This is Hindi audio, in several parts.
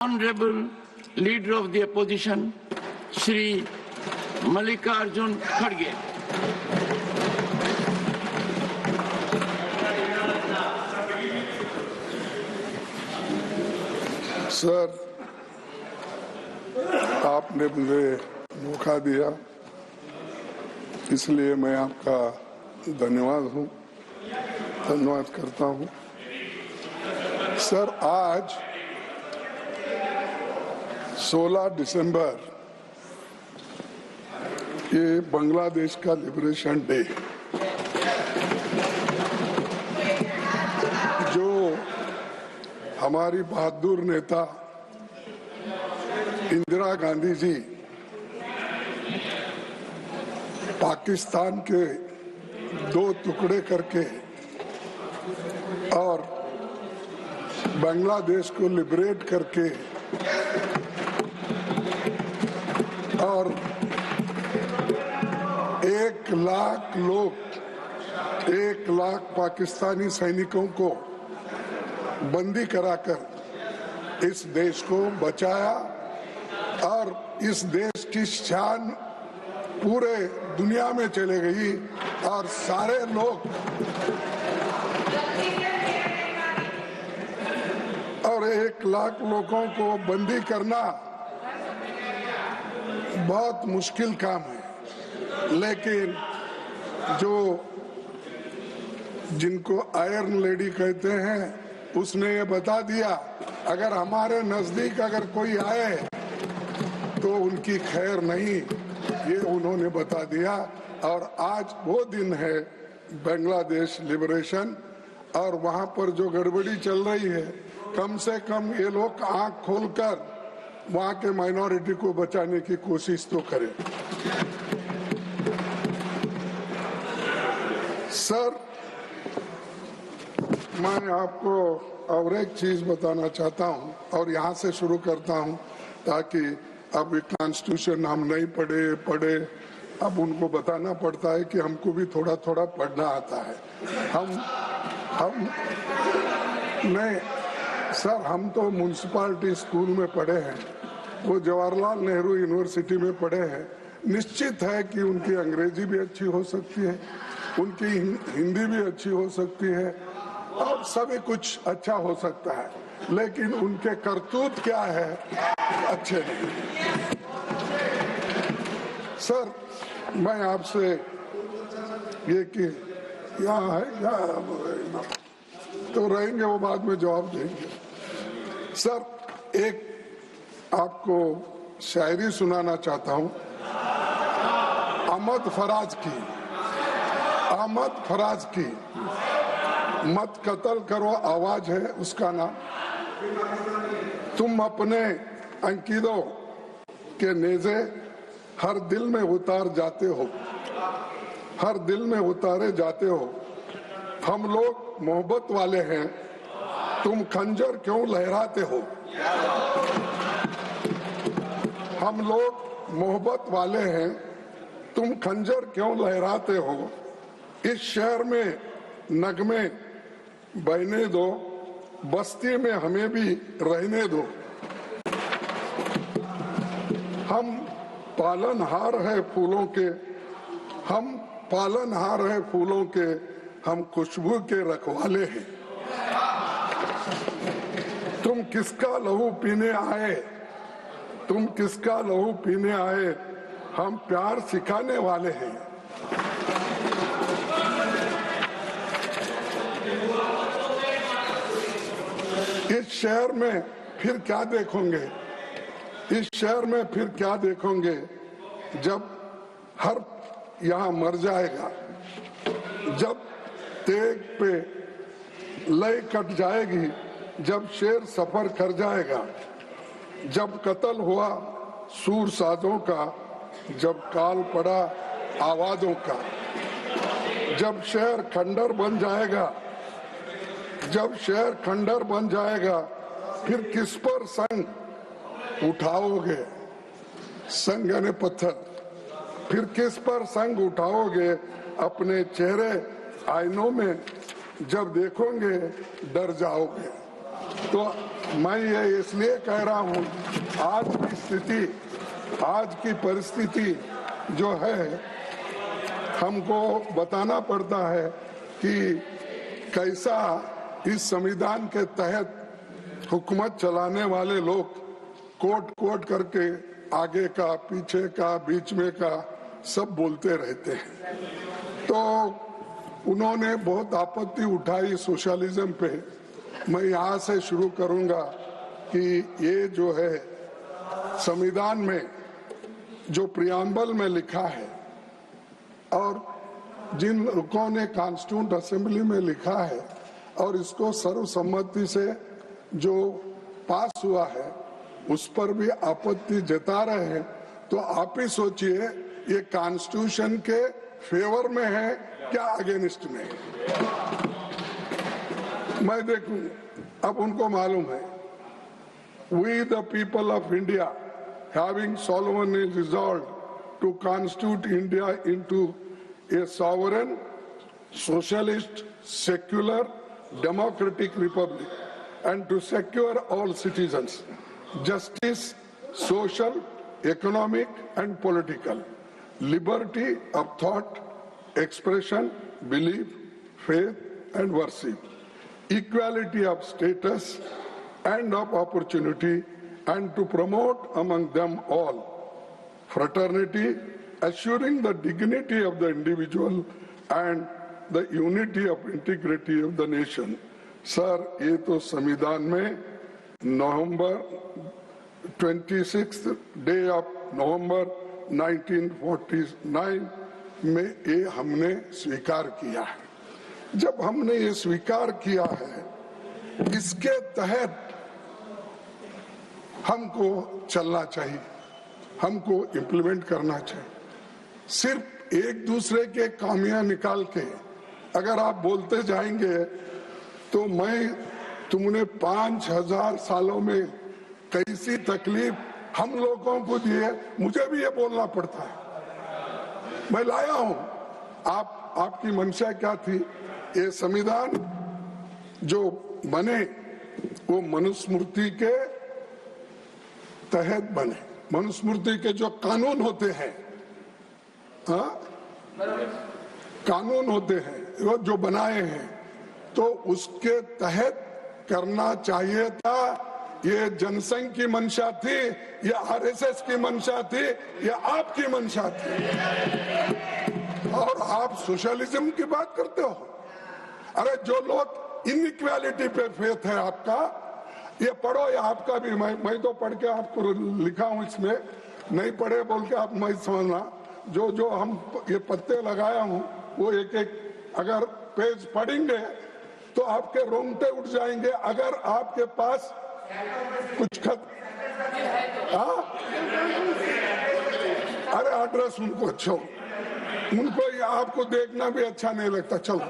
Honorable Leader of the Opposition, Shri Mallikarjun Kharge. Sir, आपने मुझे मौका दिया, इसलिए मैं आपका धन्यवाद करता हूं। सर, आज 16 दिसंबर ये बांग्लादेश का लिबरेशन डे, जो हमारी बहादुर नेता इंदिरा गांधी जी पाकिस्तान के 2 टुकड़े करके और बांग्लादेश को लिबरेट करके और 1 लाख पाकिस्तानी सैनिकों को बंदी कराकर इस देश को बचाया और इस देश की शान पूरे दुनिया में चले गई और सारे लोग और 1 लाख लोगों को बंदी करना बहुत मुश्किल काम है, लेकिन जिनको आयरन लेडी कहते हैं उसने ये बता दिया, अगर हमारे नजदीक अगर कोई आए तो उनकी खैर नहीं, ये उन्होंने बता दिया। और आज वो दिन है बांग्लादेश लिबरेशन, और वहां पर जो गड़बड़ी चल रही है, कम से कम ये लोग आंख खोलकर वहां के माइनॉरिटी को बचाने की कोशिश तो करें। सर, मैं आपको और एक चीज बताना चाहता हूं और यहां से शुरू करता हूं, ताकि अब कॉन्स्टिट्यूशन हम नहीं पढ़े अब उनको बताना पड़ता है कि हमको भी थोड़ा थोड़ा पढ़ना आता है। हम नहीं सर, हम तो म्युनिसिपैलिटी स्कूल में पढ़े हैं, वो जवाहरलाल नेहरू यूनिवर्सिटी में पढ़े हैं। निश्चित है कि उनकी अंग्रेजी भी अच्छी हो सकती है, उनकी हिंदी भी अच्छी हो सकती है और सभी कुछ अच्छा हो सकता है, लेकिन उनके करतूत क्या है, अच्छे नहीं। सर, मैं आपसे ये कि यहाँ है क्या तो रहेंगे, वो बाद में जवाब देंगे। सर, एक आपको शायरी सुनाना चाहता हूँ अहमद फराज की मत कत्ल करो आवाज है उसका नाम। तुम अपने अंकितों के नेज़े हर दिल में उतारे जाते हो। हम लोग मोहब्बत वाले हैं, तुम खंजर क्यों लहराते हो। हम लोग मोहब्बत वाले हैं, तुम खंजर क्यों लहराते हो। इस शहर में नगमे बहने दो, बस्ती में हमें भी रहने दो। हम पालनहार है फूलों के, हम खुशबू के रखवाले हैं। तुम किसका लहू पीने आए, हम प्यार सिखाने वाले हैं। इस शहर में फिर क्या देखोगे, जब हर यहाँ मर जाएगा, जब तेग पे लय कट जाएगी, जब शेर सफर कर जाएगा, जब कत्ल हुआ सूर साजों का, जब काल पड़ा आवाजों का, जब शहर खंडर बन जाएगा, फिर किस पर संग उठाओगे, संग यानी पत्थर, फिर किस पर संग उठाओगे। अपने चेहरे आईनों में जब देखोगे डर जाओगे। तो मैं ये इसलिए कह रहा हूँ, आज की स्थिति, आज की परिस्थिति जो है, हमको बताना पड़ता है कि कैसा इस संविधान के तहत हुकूमत चलाने वाले लोग कोट कोट करके आगे का, पीछे का, बीच में का सब बोलते रहते हैं। तो उन्होंने बहुत आपत्ति उठाई सोशलिज्म पे। मैं यहाँ से शुरू करूँगा कि ये जो है संविधान में जो प्रियम्बल में लिखा है और जिन लोगों ने कॉन्स्टिट्यूएंट असेंबली में लिखा है और इसको सर्वसम्मति से जो पास हुआ है उस पर भी आपत्ति जता रहे हैं। तो आप ही सोचिए, ये कॉन्स्टिट्यूशन के फेवर में है क्या अगेंस्ट में? मैं देखूं, अब उनको मालूम है, we the people of India having solemnly resolved to constitute India into a sovereign, socialist, secular, democratic republic, and to secure all citizens justice, social, economic, and political, liberty of thought, expression, belief, faith, and worship, equality of status and of opportunity, and to promote among them all fraternity, assuring the dignity of the individual and the unity of integrity of the nation. Sir, ये तो संविधान में नवंबर 26 डे ऑफ नवंबर 1949 में ये हमने स्वीकार किया है। जब हमने ये स्वीकार किया है, इसके तहत हमको चलना चाहिए, हमको इम्प्लीमेंट करना चाहिए। सिर्फ एक दूसरे के खामियां निकाल के अगर आप बोलते जाएंगे तो तुमने 5000 सालों में कैसी तकलीफ हम लोगों को दी है, मुझे भी ये बोलना पड़ता है। मैं लाया हूं, आपकी मंशा क्या थी? ये संविधान जो बने वो मनुस्मृति के तहत बने। मनुस्मृति के जो कानून होते हैं, कानून होते हैं वो जो बनाए हैं, तो उसके तहत करना चाहिए था। ये जनसंघ की मंशा थी, या आरएसएस की मंशा थी, या आपकी मंशा थी? और आप सोशलिज्म की बात करते हो। अरे जो लोग इनइक्वालिटी पे फेथ है आपका, ये पढ़ो, या आपका भी, मैं तो पढ़ के आपको लिखा हूं, इसमें नहीं पढ़े बोल के आप मैं समझना। जो हम ये पत्ते लगाया हूं वो एक एक अगर पेज पढ़ेंगे तो आपके रोंगटे उठ जाएंगे। अगर आपके पास कुछ खत, अरे एड्रेस उनको अच्छा, उनको ये आपको देखना भी अच्छा नहीं लगता। चलो,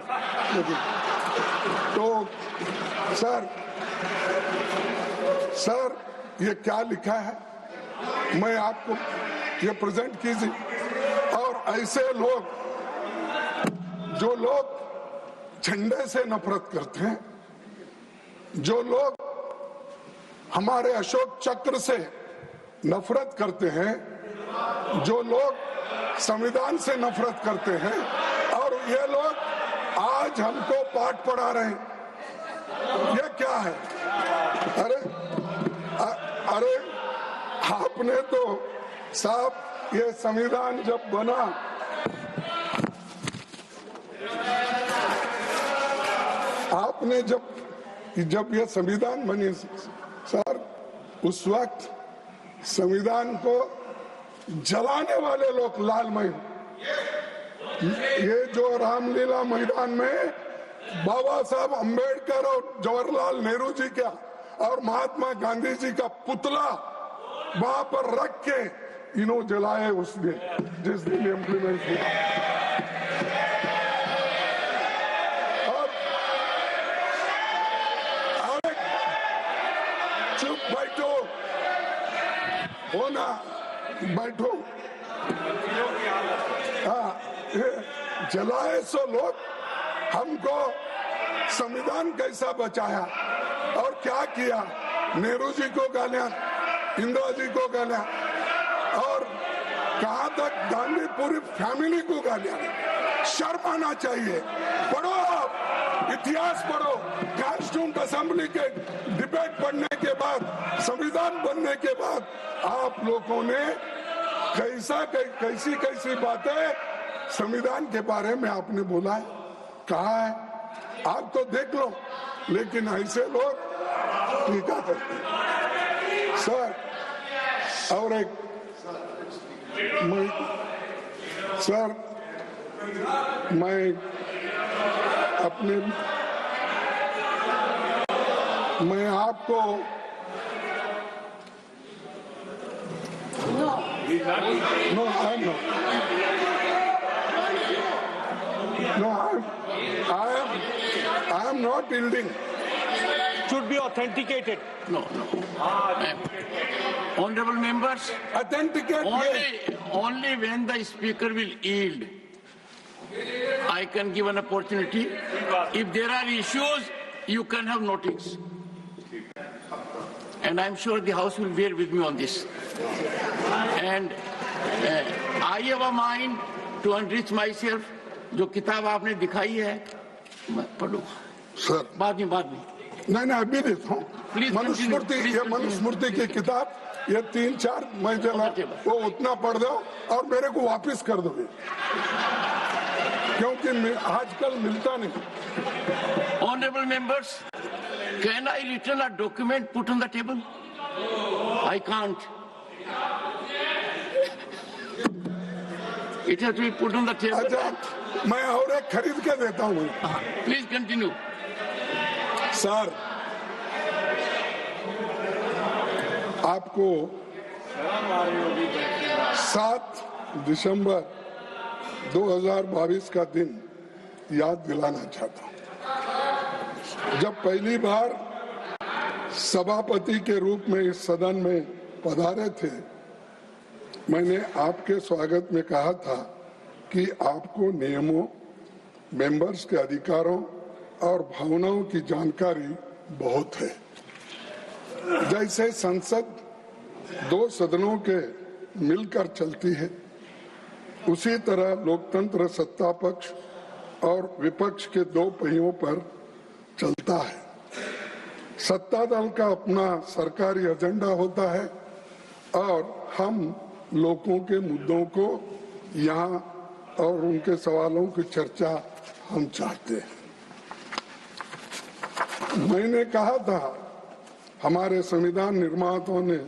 तो सर ये क्या लिखा है मैं आपको ये प्रेजेंट कीजिए। और ऐसे लोग जो लोग झंडे से नफरत करते हैं, जो लोग हमारे अशोक चक्र से नफरत करते हैं, जो लोग संविधान से नफरत करते हैं, और ये लोग आज हमको पाठ पढ़ा रहे हैं। ये क्या है? अरे आपने तो साहब ये संविधान जब बना, आपने जब ये संविधान बनी सर, उस वक्त संविधान को जलाने वाले लोग लालमय, ये जो रामलीला मैदान में बाबा साहब अंबेडकर और जवाहरलाल नेहरू जी का और महात्मा गांधी जी का पुतला वहां पर रख के इन्हों जलाए उस दिन, जिस दिन इम्प्लीमेंट हुआ। चुप बैठो, हो ना, बैठो। जलाए सो लोग, हमको संविधान कैसा बचाया और क्या किया, नेहरू जी को गालियां, इंदिरा जी को गालियां, और कहां तक गांधी पूरी फैमिली को गालियां। शर्म आना चाहिए। पढ़ो, आप इतिहास पढ़ो। कॉन्स्टिट्यूंट असेंबली के डिबेट पढ़ने के बाद, संविधान बनने के बाद आप लोगों ने कैसी कैसी बातें संविधान के बारे में आपने बोला है, कहा है, आप तो देख लो। लेकिन ऐसे लोग टीका करते हैं। सर, और एक मैं अपने मैं आपको No, I'm not. No, I am not yielding. Should be authenticated. No. Honorable members, Authenticate. only when the speaker will yield, I can give an opportunity. If there are issues, you can have notice. And I'm sure the House will bear with me on this. And I have a mind to enrich myself. जो किताब आपने दिखाई है, मैं पढ़ूँ। सर, बाद में। नहीं, अभी देता हूँ। मनुस्मृति, ये मनुस्मृति की किताब, ये 3-4 मैं जला वो उतना पढ़ दो और मेरे को वापस कर दो, क्योंकि आजकल मिलता नहीं। Honorable members, can I return a document put on the table? I can't. It has to be put on the table. अच्छा, मैं और एक खरीद के देता हूँ। Please continue. सर, आपको 7 दिसंबर 2022 का दिन याद दिलाना चाहता हूँ, जब पहली बार सभापति के रूप में इस सदन में पधारे थे। मैंने आपके स्वागत में कहा था कि आपको नियमों, मेंबर्स के अधिकारों और भावनाओं की जानकारी बहुत है। जैसे संसद 2 सदनों के मिलकर चलती है, उसी तरह लोकतंत्र सत्ता पक्ष और विपक्ष के 2 पहियों पर चलता है। सत्ता दल का अपना सरकारी एजेंडा होता है और हम लोगों के मुद्दों को यहाँ और उनके सवालों की चर्चा हम चाहते हैं। मैंने कहा था, हमारे संविधान निर्माताओं ने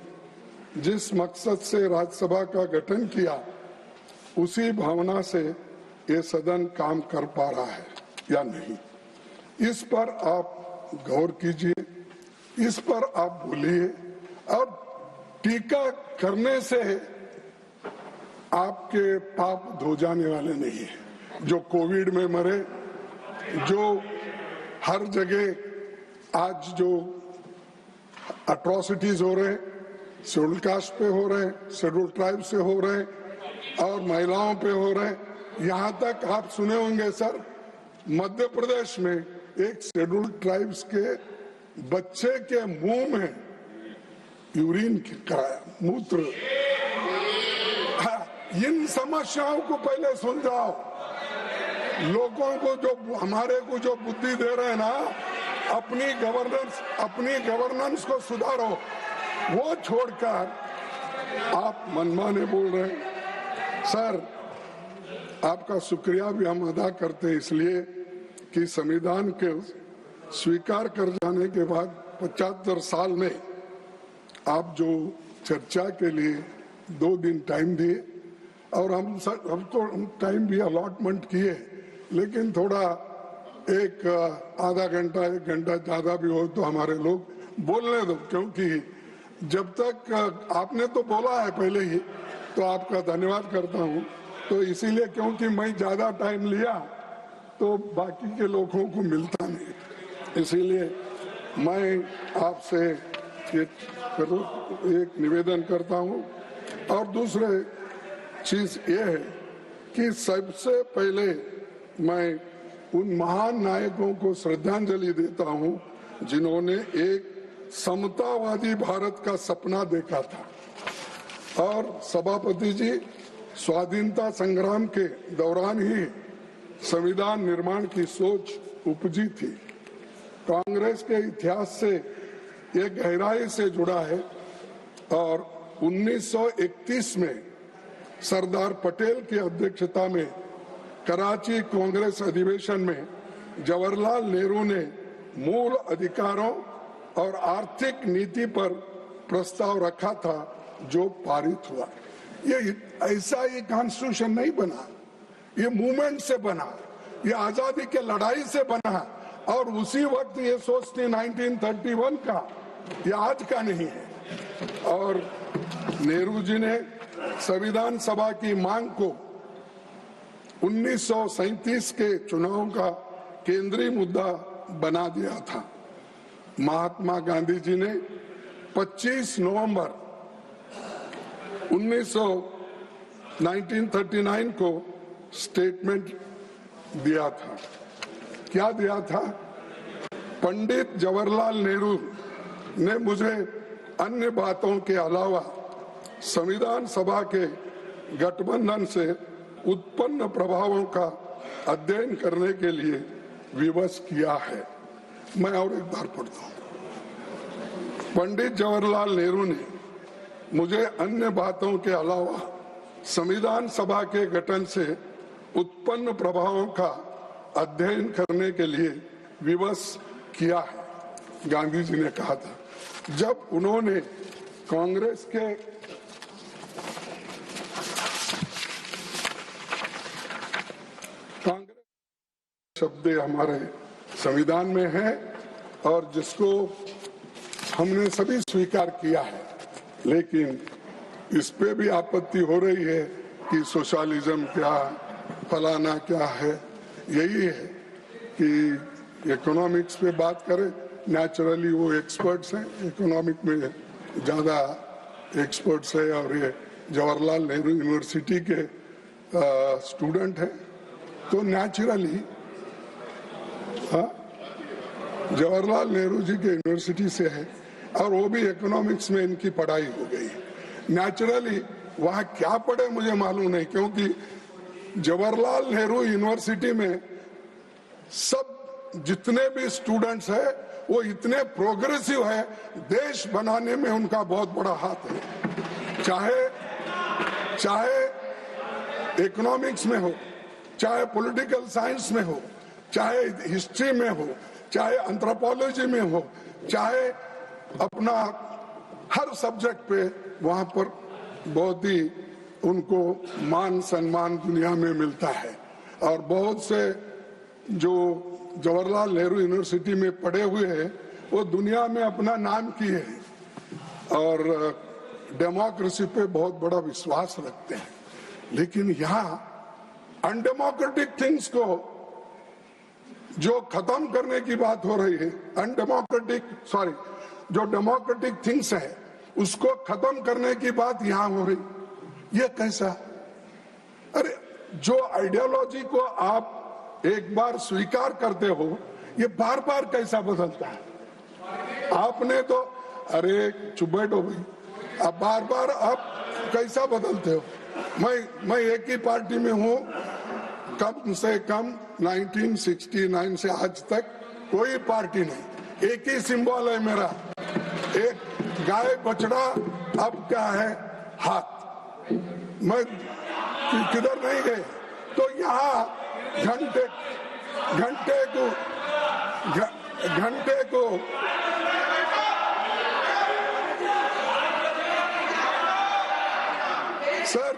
जिस मकसद से राज्यसभा का गठन किया, उसी भावना से ये सदन काम कर पा रहा है या नहीं, इस पर आप गौर कीजिए, इस पर आप बोलिए। और टीका करने से आपके पाप धो जाने वाले नहीं है। जो कोविड में मरे, जो हर जगह आज जो अट्रॉसिटीज हो रहे, शेड्यूल कास्ट पे हो रहे, शेड्यूल ट्राइब से हो रहे और महिलाओं पे हो रहे। यहाँ तक आप सुने होंगे सर, मध्य प्रदेश में एक शेड्यूल ट्राइब्स के बच्चे के मुंह में यूरिन कराया, मूत्र। इन समस्याओं को पहले सुलझाओ। लोगों को जो हमारे को जो बुद्धि दे रहे हैं ना, अपनी गवर्नेंस को सुधारो, वो छोड़कर आप मनमाने बोल रहे हैं। सर, आपका शुक्रिया भी हम अदा करते हैं, इसलिए कि संविधान के स्वीकार कर जाने के बाद 75 साल में आप जो चर्चा के लिए 2 दिन टाइम दिए और हमको टाइम भी अलॉटमेंट किए, लेकिन थोड़ा एक आधा घंटा 1 घंटा ज्यादा भी हो तो हमारे लोग बोलने दो, क्योंकि जब तक आपने तो बोला है पहले ही, तो आपका धन्यवाद करता हूँ। तो इसीलिए, क्योंकि मैं ज्यादा टाइम लिया तो बाकी के लोगों को मिलता नहीं, इसीलिए मैं आपसे एक निवेदन करता हूँ। और दूसरे चीज ये है कि सबसे पहले मैं उन महान नायकों को श्रद्धांजलि देता हूँ जिन्होंने एक समतावादी भारत का सपना देखा था और सभापति जी स्वाधीनता संग्राम के दौरान ही संविधान निर्माण की सोच उपजी थी। कांग्रेस के इतिहास से ये गहराई से जुड़ा है और 1931 में सरदार पटेल की अध्यक्षता में कराची कांग्रेस अधिवेशन में जवाहरलाल नेहरू ने मूल अधिकारों और आर्थिक नीति पर प्रस्ताव रखा था जो पारित हुआ। ये ऐसा ही कॉन्स्टिट्यूशन नहीं बना, ये मूवमेंट से बना, ये आजादी के लड़ाई से बना और उसी वक्त ये सोच थी 1931 का, ये आज का नहीं है। और नेहरू जी ने संविधान सभा की मांग को 1937 के चुनाव का केंद्रीय मुद्दा बना दिया था। महात्मा गांधी जी ने 25 नवंबर 1939 को स्टेटमेंट दिया था। क्या दिया था? पंडित जवाहरलाल नेहरू ने मुझे अन्य बातों के अलावा संविधान सभा के गठबंधन से उत्पन्न प्रभावों का अध्ययन करने के लिए विवश किया है। मैं और एक बार पढ़ता हूँ। पंडित जवाहरलाल नेहरू ने मुझे अन्य बातों के अलावा संविधान सभा के गठन से उत्पन्न प्रभावों का अध्ययन करने के लिए विवश किया है, गांधी जी ने कहा था जब उन्होंने कांग्रेस के शब्द हमारे संविधान में है और जिसको हमने सभी स्वीकार किया है, लेकिन इस पे भी आपत्ति हो रही है कि सोशलिज्म क्या, फलाना क्या है। यही है कि इकोनॉमिक्स पे बात करें, नेचुरली वो एक्सपर्ट्स हैं, इकोनॉमिक में ज़्यादा एक्सपर्ट्स है और ये जवाहरलाल नेहरू यूनिवर्सिटी के स्टूडेंट हैं, तो नेचुरली जवाहरलाल नेहरू जी के यूनिवर्सिटी से है और वो भी इकोनॉमिक्स में इनकी पढ़ाई हो गई। नेचुरली वहाँ क्या पढ़े मुझे मालूम नहीं, क्योंकि जवाहरलाल नेहरू यूनिवर्सिटी में सब जितने भी स्टूडेंट्स हैं वो इतने प्रोग्रेसिव है, देश बनाने में उनका बहुत बड़ा हाथ है। चाहे इकोनॉमिक्स में हो, चाहे पॉलिटिकल साइंस में हो, चाहे हिस्ट्री में हो, चाहे एंथ्रोपोलॉजी में हो, चाहे अपना हर सब्जेक्ट पे वहाँ पर बहुत ही उनको मान सम्मान दुनिया में मिलता है। और बहुत से जो जवाहरलाल नेहरू यूनिवर्सिटी में पढ़े हुए हैं वो दुनिया में अपना नाम किए हैं और डेमोक्रेसी पे बहुत बड़ा विश्वास रखते हैं। लेकिन यहाँ अनडेमोक्रेटिक थिंग्स को जो खत्म करने की बात हो रही है, जो डेमोक्रेटिक थिंग्स है उसको खत्म करने की बात यहाँ हो रही, ये कैसा? अरे जो आइडियोलॉजी को आप एक बार स्वीकार करते हो ये बार बार कैसा बदलता है? आपने तो अरे चुप बैठो भाई, अब बार बार आप कैसा बदलते हो? मैं एक ही पार्टी में हूँ कम से कम 1969 से आज तक कोई पार्टी नहीं, एक ही सिंबल है मेरा, एक गाय बछड़ा, अब क्या है हाथ। मैं किधर नहीं गए, तो यहाँ घंटे को सर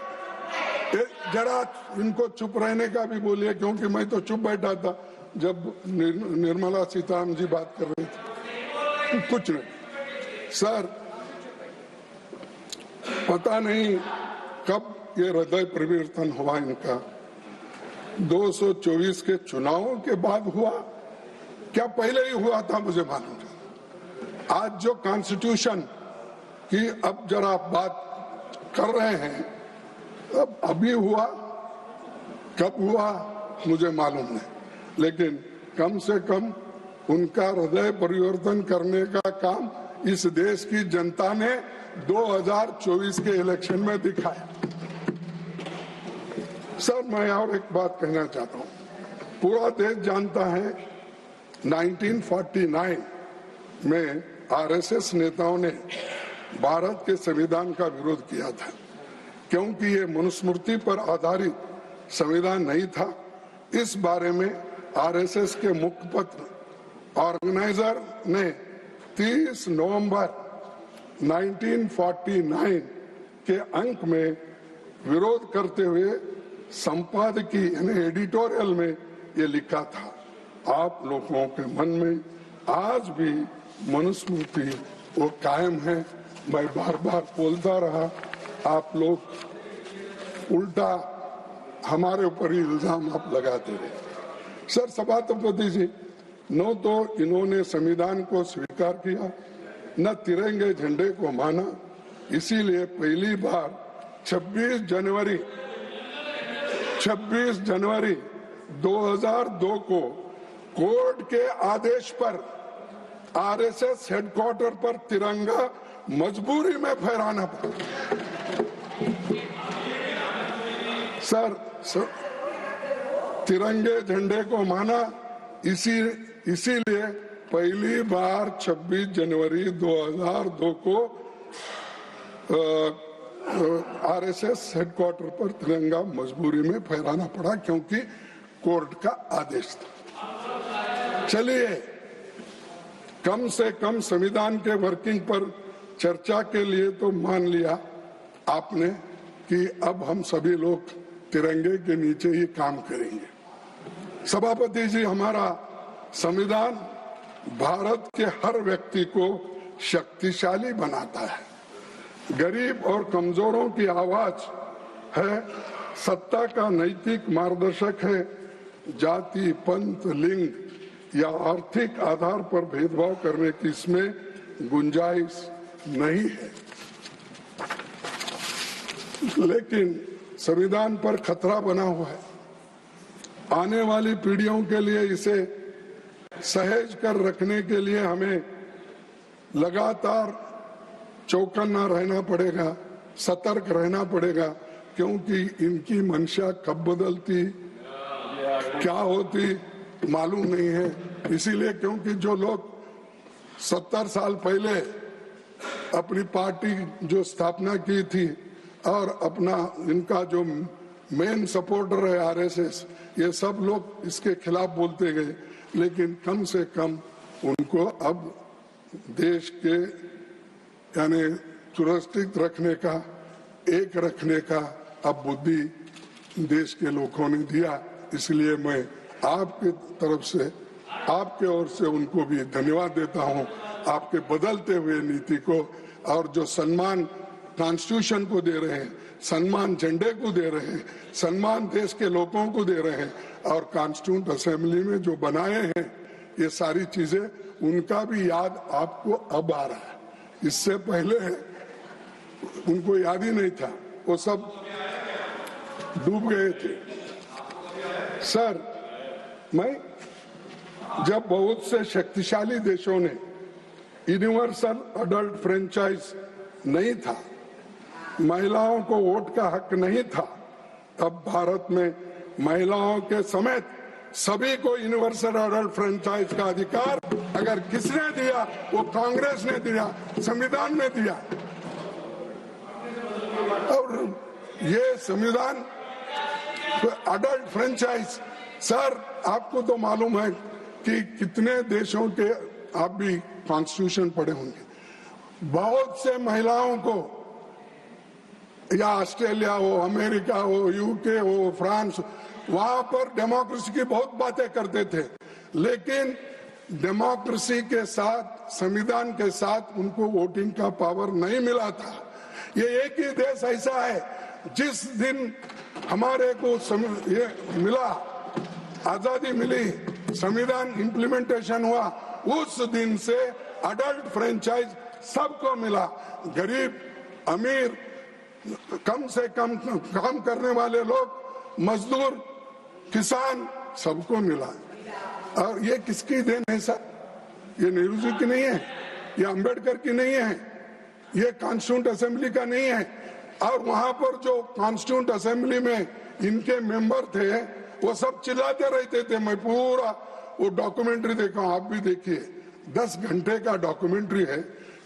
जरा इनको चुप रहने का भी बोलिए, क्योंकि मैं तो चुप बैठा था जब निर्मला सीतारामन जी बात कर रही थी। कुछ नहीं सर, पता नहीं कब ये हृदय परिवर्तन हुआ इनका। 224 के चुनावों के बाद हुआ क्या पहले ही हुआ था मुझे मालूम नहीं। आज जो कॉन्स्टिट्यूशन की अब जरा बात कर रहे हैं, अब अभी हुआ, कब हुआ मुझे मालूम नहीं, लेकिन कम से कम उनका हृदय परिवर्तन करने का काम इस देश की जनता ने 2024 के इलेक्शन में दिखाया। सर, मैं और एक बात कहना चाहता हूं। पूरा देश जानता है 1949 में आरएसएस नेताओं ने भारत के संविधान का विरोध किया था, क्योंकि ये मनुस्मृति पर आधारित संविधान नहीं था। इस बारे में आरएसएस के मुखपत्र ऑर्गेनाइजर ने 30 नवंबर 1949 के अंक में विरोध करते हुए संपादकीय यानी एडिटोरियल में ये लिखा था, आप लोगों के मन में आज भी मनुस्मृति वो कायम है। मैं बार बार बोलता रहा, आप लोग उल्टा हमारे ऊपर ही इल्जाम आप लगाते रहे। सर, सभापति जी, न तो इन्होंने संविधान को स्वीकार किया, न तिरंगे झंडे को माना। इसीलिए पहली बार 26 जनवरी 2002 को कोर्ट के आदेश पर आरएसएस हेडक्वार्टर पर तिरंगा मजबूरी में फहराना पड़ा। सर, तिरंगे झंडे को माना, इसीलिए पहली बार 26 जनवरी 2002 को आरएसएस हेडक्वार्टर पर तिरंगा मजबूरी में फहराना पड़ा, क्योंकि कोर्ट का आदेश था। चलिए, कम से कम संविधान के वर्किंग पर चर्चा के लिए तो मान लिया आपने कि अब हम सभी लोग तिरंगे के नीचे ही काम करेंगे। सभापति जी, हमारा संविधान भारत के हर व्यक्ति को शक्तिशाली बनाता है, गरीब और कमजोरों की आवाज है, सत्ता का नैतिक मार्गदर्शक है, जाति, पंथ, लिंग या आर्थिक आधार पर भेदभाव करने की इसमें गुंजाइश नहीं है। लेकिन संविधान पर खतरा बना हुआ है। आने वाली पीढ़ियों के लिए इसे सहेज कर रखने के लिए हमें लगातार चौकन्ना रहना पड़ेगा, सतर्क रहना पड़ेगा, क्योंकि इनकी मंशा कब बदलती, क्या होती मालूम नहीं है। इसीलिए क्योंकि जो लोग 70 साल पहले अपनी पार्टी जो स्थापना की थी और अपना इनका जो मेन सपोर्टर है आरएसएस, ये सब लोग इसके खिलाफ बोलते गए, लेकिन कम से कम उनको अब देश के यानी सुरक्षित रखने का, एक रखने का अब बुद्धि देश के लोगों ने दिया। इसलिए मैं आपकी तरफ से, आपके ओर से उनको भी धन्यवाद देता हूं, आपके बदलते हुए नीति को, और जो सम्मान कॉन्स्टिट्यूशन को दे रहे हैं, सम्मान झंडे को दे रहे हैं, सम्मान देश के लोगों को दे रहे हैं, और कॉन्स्टिट्यूंट असेंबली में जो बनाए हैं ये सारी चीजें, उनका भी याद आपको अब आ रहा है। इससे पहले उनको याद ही नहीं था, वो सब डूब गए थे। सर, मैं जब बहुत से शक्तिशाली देशों ने यूनिवर्सल अडल्ट फ्रेंचाइज नहीं था, महिलाओं को वोट का हक नहीं था, तब भारत में महिलाओं के समेत सभी को यूनिवर्सल अडल्ट फ्रेंचाइज का अधिकार अगर किसने दिया, वो कांग्रेस ने दिया, संविधान में दिया। और ये संविधान अडल्ट फ्रेंचाइज, सर आपको तो मालूम है कि कितने देशों के, आप भी कॉन्स्टिट्यूशन पढ़े होंगे, बहुत से महिलाओं को, या ऑस्ट्रेलिया हो, अमेरिका हो, यूके हो, फ्रांस, वहां पर डेमोक्रेसी की बहुत बातें करते थे, लेकिन डेमोक्रेसी के साथ, संविधान के साथ उनको वोटिंग का पावर नहीं मिला था। ये एक ही देश ऐसा है जिस दिन हमारे को ये मिला, आजादी मिली, संविधान इम्प्लीमेंटेशन हुआ, उस दिन से अडल्ट फ्रेंचाइज सबको मिला। गरीब, अमीर, कम से कम काम करने वाले लोग, मजदूर, किसान, सबको मिला। और ये किसकी देन है सर? ये नेहरू जी की नहीं है, ये अंबेडकर की नहीं है, ये कॉन्स्टिट्यूंट असेंबली का नहीं है। और वहां पर जो कॉन्स्टिट्यूंट असेंबली में इनके मेंबर थे वो सब चिल्लाते रहते थे। मैं पूरा वो डॉक्यूमेंट्री देखा हूं, आप भी देखिए, 10 घंटे का डॉक्यूमेंट्री है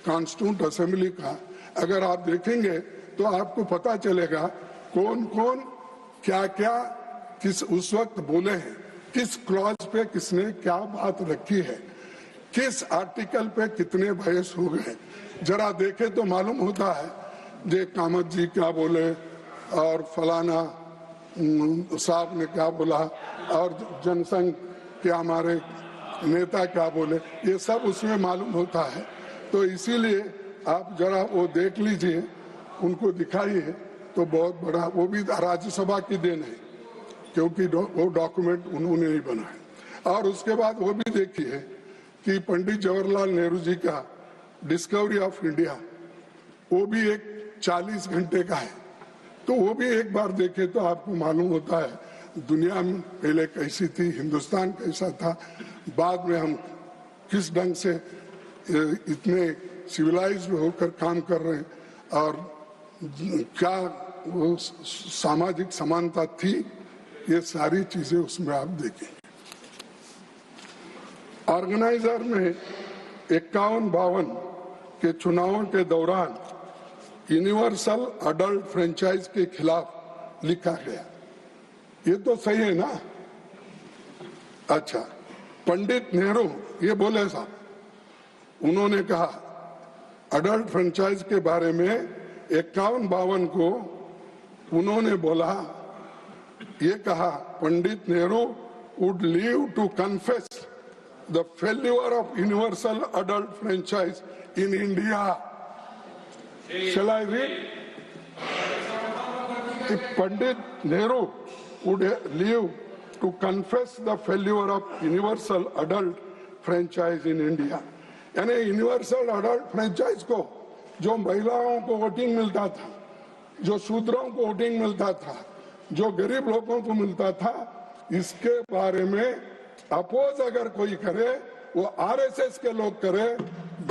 कॉन्स्टिट्यूंट असेंबली का। अगर आप देखेंगे तो आपको पता चलेगा कौन कौन क्या क्या किस उस वक्त बोले हैं, किस क्लॉज पे किसने क्या बात रखी है, किस आर्टिकल पे कितने बहस हो गए। जरा देखे तो मालूम होता है जे कामत जी क्या बोले और फलाना साहब ने क्या बोला और जनसंघ के हमारे नेता क्या बोले, ये सब उसमें मालूम होता है। तो इसीलिए आप जरा वो देख लीजिए, उनको दिखाइए तो बहुत बड़ा, वो भी राज्यसभा की देन है क्योंकि वो डॉक्यूमेंट उन्होंने ही बनाया। और उसके बाद वो भी देखिए कि पंडित जवाहरलाल नेहरू जी का डिस्कवरी ऑफ इंडिया, वो भी एक 40 घंटे का है। तो वो भी एक बार देखे तो आपको मालूम होता है दुनिया में पहले कैसी थी, हिंदुस्तान कैसा था, बाद में हम किस ढंग से इतने सिविलाइज्ड होकर काम कर रहे हैं और क्या वो सामाजिक समानता थी, ये सारी चीजें उसमें आप देखेंगे। ऑर्गेनाइजर में 51-52 के चुनावों के दौरान यूनिवर्सल अडल्ट फ्रेंचाइज के खिलाफ लिखा गया, ये तो सही है ना। अच्छा, पंडित नेहरू ये बोले साहब, उन्होंने कहा अडल्ट फ्रेंचाइज के बारे में 51-52 को उन्होंने बोला, ये कहा Pandit Nehru would leave to confess the failure of universal adult franchise in India. Shall I read? If Pandit Nehru would live to confess the failure of universal adult franchise in India, यानी यूनिवर्सल अडल्ट फ्रेंचाइज को, जो महिलाओं को वोटिंग मिलता था, जो शूद्रों को वोटिंग मिलता था, जो गरीब लोगों को मिलता था, इसके बारे में अपोज अगर कोई करे, वो आरएसएस के लोग करे,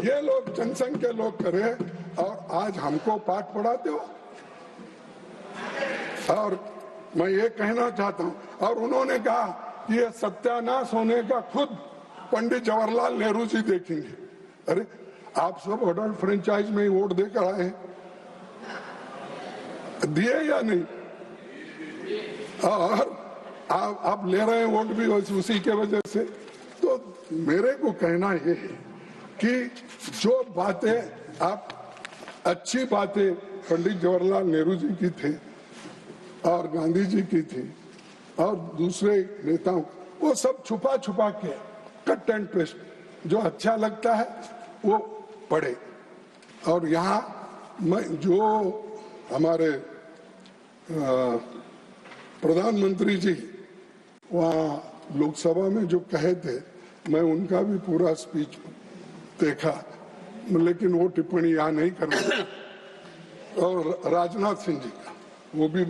ये लोग जनसंघ के लोग करे, और आज हमको पाठ पढ़ाते हो। और मैं ये कहना चाहता हूं, और उन्होंने कहा कि ये सत्यानाश होने का खुद पंडित जवाहरलाल नेहरू जी देखेंगे। अरे आप सब अडल्ट फ्रेंचाइज में ही वोट देकर आए, दिए या नहीं, और आप ले रहे हैं वोट भी उसी के वजह से। तो मेरे को कहना ये है कि जो बातें आप अच्छी बातें पंडित जवाहरलाल नेहरू जी की थी और गांधी जी की थी और दूसरे नेताओं, वो सब छुपा छुपा के कट एंड पेस्ट, जो अच्छा लगता है वो पढ़े। और यहाँ मैं जो हमारे प्रधानमंत्री जी वहाँ लोकसभा में जो कहे थे, मैं उनका भी पूरा स्पीच देखा, लेकिन वो टिप्पणी यहाँ नहीं करना। और राजनाथ सिंह जी का वो भी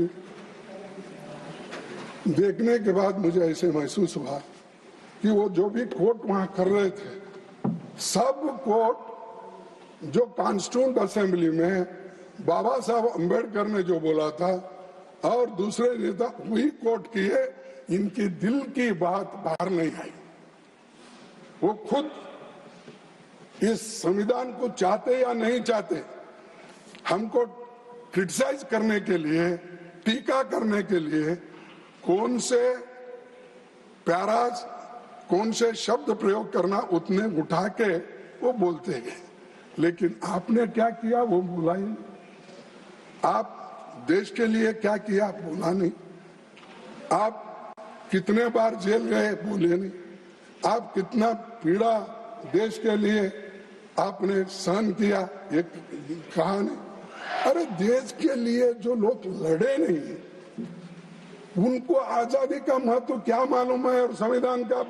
देखने के बाद मुझे ऐसे महसूस हुआ कि वो जो भी कोट वहां कर रहे थे, सब कोट जो कॉन्स्टिट्यूंट असेंबली में बाबा साहब अम्बेडकर ने जो बोला था और दूसरे नेता वही कोट किए, इनकी दिल की बात बाहर नहीं आई। वो खुद इस संविधान को चाहते या नहीं चाहते, हमको क्रिटिसाइज करने के लिए, टीका करने के लिए कौन से पैराज, कौन से शब्द प्रयोग करना, उतने उठा के वो बोलते गए। लेकिन आपने क्या किया वो बोला ही नहीं। आप देश के लिए क्या किया बोला नहीं। आप कितने बार जेल गए बोले नहीं। आप कितना पीड़ा देश के लिए आपने सहन किया ये कहा नहीं। अरे देश के लिए जो लोग लड़े नहीं, उनको आजादी का महत्व क्या मालूम है और संविधान का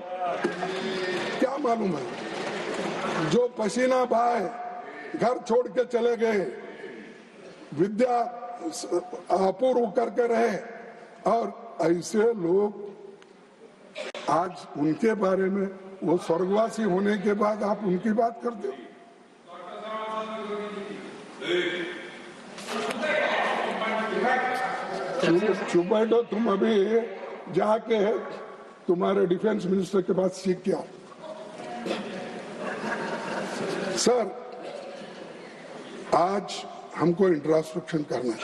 क्या मालूम है। जो पसीना बहाए, घर छोड़ के चले गए, विद्या अपूर्व करके रहे, और ऐसे लोग आज उनके बारे में, वो स्वर्गवासी होने के बाद आप उनकी बात करते हो। चुप बैठो तुम। अभी जाके तुम्हारे डिफेंस मिनिस्टर के पास सीख के आओ। सर, आज हमको इंट्रोस्पेक्शन करना है।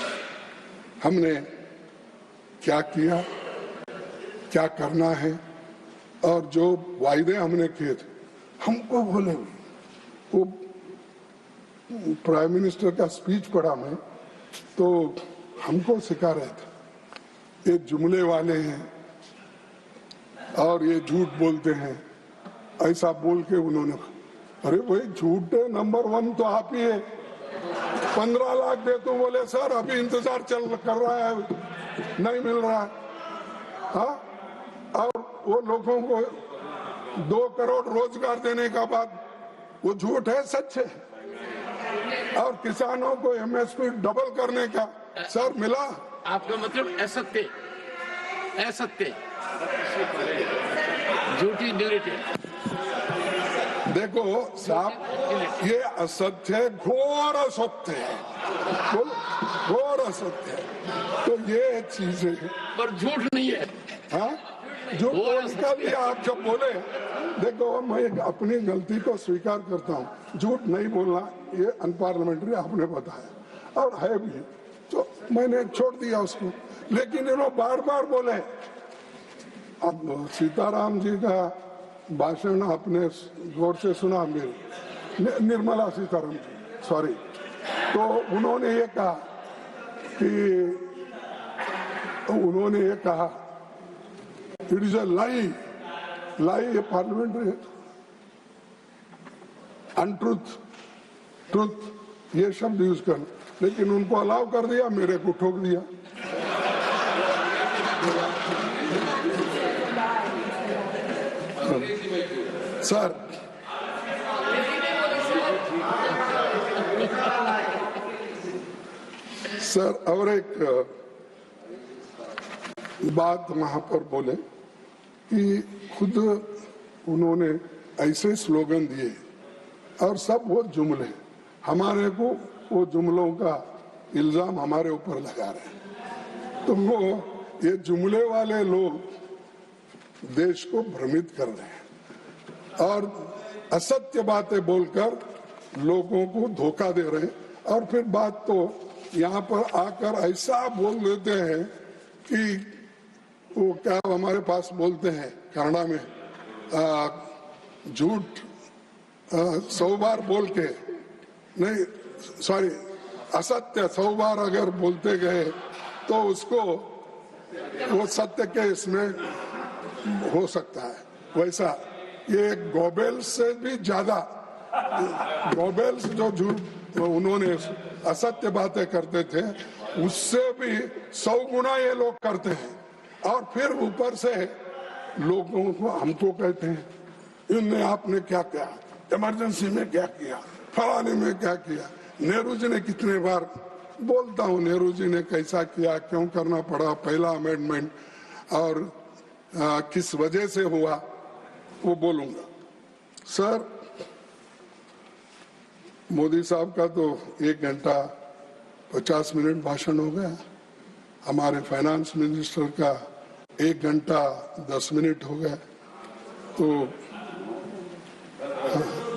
हमने क्या किया, क्या करना है, और जो वायदे हमने किए थे हमको बोले। वो प्राइम मिनिस्टर का स्पीच पढ़ा मैं, तो हमको सिखा रहे थे ये जुमले वाले हैं और ये झूठ बोलते हैं। ऐसा बोल के उन्होंने, अरे भाई झूठ नंबर 1 तो आप ही है। 15 लाख दे तो बोले सर अभी इंतजार कर रहा है, नहीं मिल रहा है। हाँ, और वो लोगों को 2 करोड़ रोजगार देने का बात, वो झूठ है सच है। और किसानों को एमएसपी डबल करने का सर मिला। आपका मतलब असत्य, असत्य, झूठी डिलीटेड। देखो साहब, ये असत्य है, घोर असत्य है, घोर असत्य है। तो ये चीजें पर झूठ नहीं है। हाँ, जो निकाल दिया आप जब बोले। देखो मैं अपनी गलती को स्वीकार करता हूँ, झूठ नहीं बोलना ये अनपार्लियामेंट्री आपने बताया और है भी, तो मैंने छोड़ दिया उसको। लेकिन इन्होंने बार बार बोले। अब सीताराम जी का भाषण आपने गौर से सुना, मेरे निर्मला सीताराम जी, सॉरी, तो उन्होंने ये कहा इट इज अ लाई, ये पार्लियामेंट्री है, अनट्रुथ, ट्रुथ ये शब्द यूज करना। लेकिन उनको अलाउ कर दिया, मेरे को ठोक दिया। सर, और एक बात वहां पर बोले कि खुद उन्होंने ऐसे स्लोगन दिए और सब वो जुमले, हमारे को वो जुमलों का इल्जाम हमारे ऊपर लगा रहे हैं। तो वो ये जुमले वाले लोग देश को भ्रमित कर रहे हैं और असत्य बातें बोलकर लोगों को धोखा दे रहे हैं। और फिर बात तो यहाँ पर आकर ऐसा बोल देते हैं कि वो क्या हमारे पास बोलते हैं कन्नड़ा में, झूठ 100 बार बोल के, नहीं सॉरी, असत्य 100 बार अगर बोलते गए तो उसको वो सत्य के इसमें हो सकता है। वैसा ये गोबेल्स से भी ज्यादा, गोबेल्स जो झूठ उन्होंने असत्य बातें करते थे उससे भी 100 गुना ये लोग करते हैं। और फिर ऊपर से लोगों को हमको कहते हैं इनने आपने क्या किया, इमरजेंसी में क्या किया, फलाने में क्या किया। नेहरू जी ने कितने बार बोलता हूँ, नेहरू जी ने कैसा किया, क्यों करना पड़ा पहला अमेंडमेंट और किस वजह से हुआ, वो बोलूंगा। सर, मोदी साहब का तो 1 घंटा 50 मिनट भाषण हो गया, हमारे फाइनेंस मिनिस्टर का 1 घंटा 10 मिनट हो गया, तो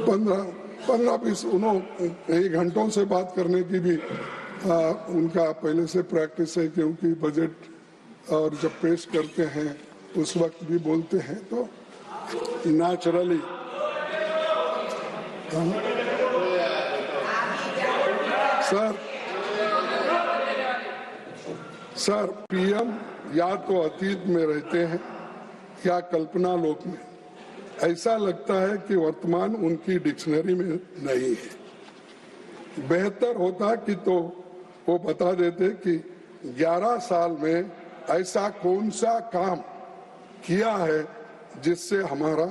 15-20 उन्होंने 1 घंटों से बात करने की भी उनका पहले से प्रैक्टिस है, क्योंकि बजट और जब पेश करते हैं उस वक्त भी बोलते हैं, तो नेचुरली सर पीएम या तो अतीत में रहते हैं या कल्पना लोक में। ऐसा लगता है कि वर्तमान उनकी डिक्शनरी में नहीं है। बेहतर होता कि तो वो बता देते कि 11 साल में ऐसा कौन सा काम किया है जिससे हमारा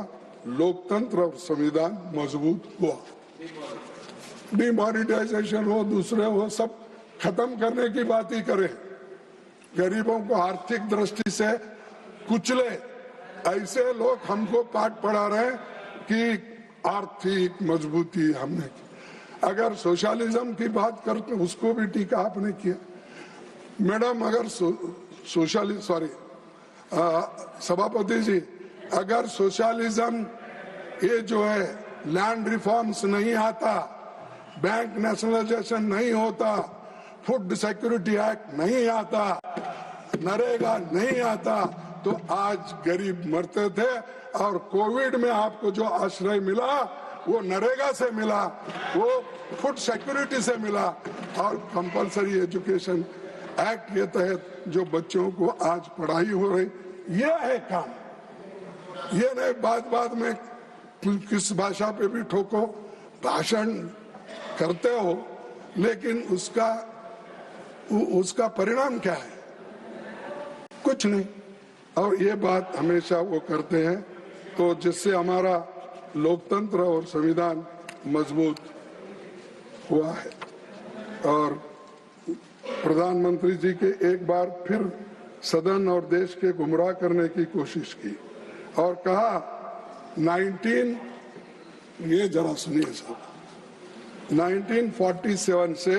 लोकतंत्र और संविधान मजबूत हुआ। डिमोनेटाइजेशन हो, दूसरे हो, सब खत्म करने की बात ही करें, गरीबों को आर्थिक दृष्टि से कुचले। ऐसे लोग हमको पाठ पढ़ा रहे कि आर्थिक मजबूती हमने की। अगर सोशलिज्म की बात करते उसको भी टीका आपने किया। मैडम अगर सभापति जी, अगर सोशलिज्म ये जो है लैंड रिफॉर्म्स नहीं आता, बैंक नेशनलाइजेशन नहीं होता, फूड सिक्योरिटी एक्ट नहीं आता, नरेगा नहीं आता, तो आज गरीब मरते थे। और कोविड में आपको जो आश्रय मिला वो नरेगा से मिला, वो फूड सिक्योरिटी से मिला, और कंपलसरी एजुकेशन एक्ट के तहत जो बच्चों को आज पढ़ाई हो रही, ये है काम। ये नहीं बात में किस भाषा पे भी ठोको, भाषण करते हो, लेकिन उसका परिणाम क्या है? कुछ नहीं। और ये बात हमेशा वो करते हैं, तो जिससे हमारा लोकतंत्र और संविधान मजबूत हुआ है। और प्रधानमंत्री जी के एक बार फिर सदन और देश के गुमराह करने की कोशिश की और कहा ये जरा सुनिए साहब, 1947 से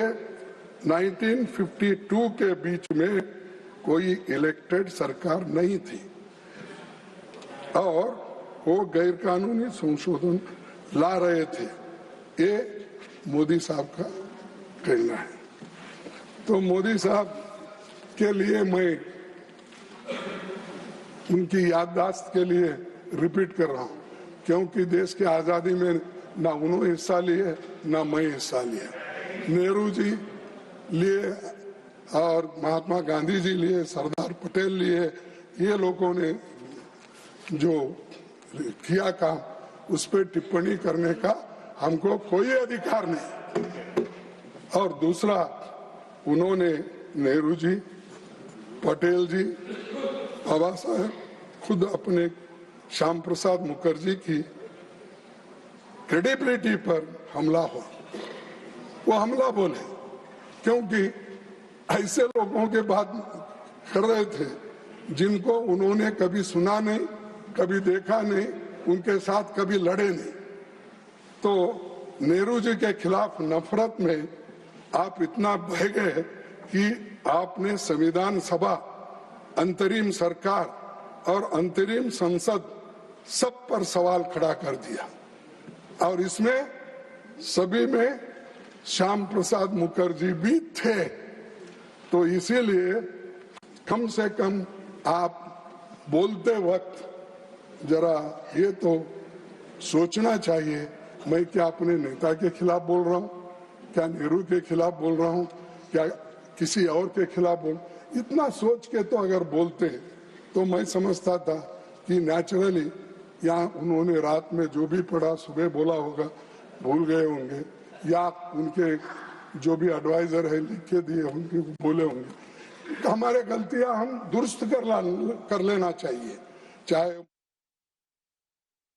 1952 के बीच में कोई इलेक्टेड सरकार नहीं थी और वो गैर कानूनी संशोधन ला रहे थे। ये मोदी साहब का कहना है। तो मोदी साहब के लिए मैं उनकी याददाश्त के लिए रिपीट कर रहा हूँ, क्योंकि देश की आजादी में ना उन्होंने हिस्सा लिए ना मैं हिस्सा लिया। नेहरू जी लिए और महात्मा गांधी जी लिए, सरदार पटेल लिए, ये लोगों ने जो किया काम उस पर टिप्पणी करने का हमको कोई अधिकार नहीं। और दूसरा, उन्होंने नेहरू जी, पटेल जी, बाबा साहब खुद अपने श्याम प्रसाद मुखर्जी की क्रेडिबिलिटी पर हमला हुआ। वो हमला बोले क्योंकि ऐसे लोगों के बात कर रहे थे जिनको उन्होंने कभी सुना नहीं, कभी देखा नहीं, उनके साथ कभी लड़े नहीं। तो नेहरू जी के खिलाफ नफरत में आप इतना बह गए कि आपने संविधान सभा, अंतरिम सरकार और अंतरिम संसद सब पर सवाल खड़ा कर दिया। और इसमें सभी में श्याम प्रसाद मुखर्जी भी थे। तो इसीलिए कम से कम आप बोलते वक्त जरा ये तो सोचना चाहिए, मैं क्या अपने नेता के खिलाफ बोल रहा हूँ, क्या नेहरू के खिलाफ बोल रहा हूँ, क्या किसी और के खिलाफ बोल। इतना सोच के तो अगर बोलते तो मैं समझता था कि नेचुरली यहाँ उन्होंने रात में जो भी पढ़ा सुबह बोला होगा, भूल गए होंगे, या उनके जो भी एडवाइजर है लिख के दिए होंगे, बोले होंगे। तो हमारे गलतियां हम दुरुस्त कर लेना चाहिए, चाहे